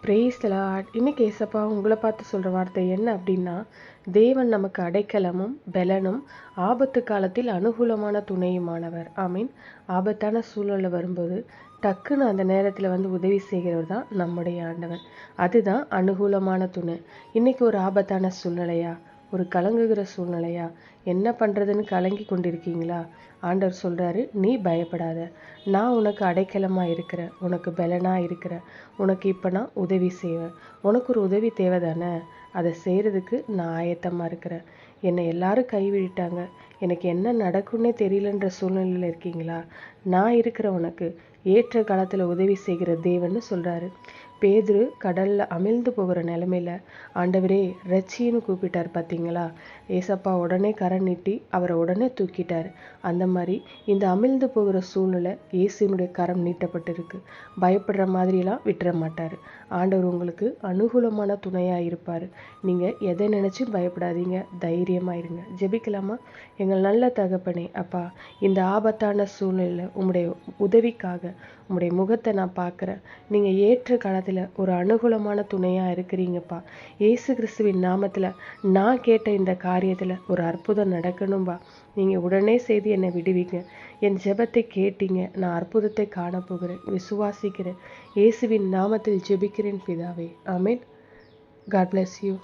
Praise the Lord. இன்னைக்கு ஏசப்பா உங்களை பார்த்து சொல்கிற வார்த்தை என்ன அப்படின்னா, தேவன் நமக்கு அடைக்கலமும் பெலனும் ஆபத்து காலத்தில் அனுகூலமான துணையுமானவர். ஆமீன். ஆபத்தான சூழலில் வரும்போது டக்குன்னு அந்த நேரத்தில் உதவி செய்கிறவர் தான் நம்முடைய ஆண்டவர். அதுதான் அனுகூலமான துணை. இன்னைக்கு ஒரு ஆபத்தான சூழ்நிலையா, ஒரு கலங்குகிற சூழ்நிலையா, என்ன பண்ணுறதுன்னு கலங்கி கொண்டிருக்கீங்களா? ஆண்டவர் சொல்கிறாரு, நீ பயப்படாத, நான் உனக்கு அடைக்கலமாக இருக்கிறேன், உனக்கு பலனாக இருக்கிறேன், உனக்கு இப்போ நான் உதவி செய்வேன். உனக்கு ஒரு உதவி தேவை தானே, அதை செய்கிறதுக்கு நான் ஆயத்தமாக இருக்கிறேன். என்னை எல்லாரும் கைவிட்டாங்க, எனக்கு என்ன நடக்கும்னே தெரியலன்ற சூழ்நிலையில் இருக்கீங்களா? நான் இருக்கிற உனக்கு ஏற்ற காலத்தில் உதவி செய்கிற தேவன்னு சொல்கிறாரு. பேதுரு கடலில் அமிழ்ந்து போகிற நிலமையில ஆண்டவரே ரட்சின்னு கூப்பிட்டார் பார்த்தீங்களா? ஏசப்பா உடனே கரம் நீட்டி அவரை உடனே தூக்கிட்டார். அந்த மாதிரி இந்த அமிழ்ந்து போகிற சூழ்நிலை இயேசுனுடைய கரம் நீட்டப்பட்டிருக்கு. பயப்படுற மாதிரிலாம் விட்டுற மாட்டார். ஆண்டவர் உங்களுக்கு அனுகூலமான துணையாக இருப்பார். நீங்கள் எதை நினச்சும் பயப்படாதீங்க, தைரியமாக இருங்க. ஜெபிக்கலாமா? எங்கள் நல்ல தகப்பனே, அப்பா, இந்த ஆபத்தான சூழ்நிலையில் உம்முடைய உதவிக்காக உம்முடைய முகத்தை நான் பார்க்குறேன். நீங்கள் ஏற்ற காலத்தில் ஒரு அனுகூலமான துணையாக இருக்கிறீங்கப்பா. இயேசு கிறிஸ்துவின் நாமத்தில் நான் கேட்ட இந்த காரியத்தில் ஒரு அற்புதம் நடக்கணும்பா. நீங்கள் உடனே செய்து என்னை விடுவீங்க. என் ஜெபத்தை கேட்டீங்க, நான் அற்புதத்தை காணப்போகிறேன், விசுவாசிக்கிறேன். இயேசுவின் நாமத்தில் ஜெபிக்கிறேன் பிதாவே. ஆமேன். God bless you.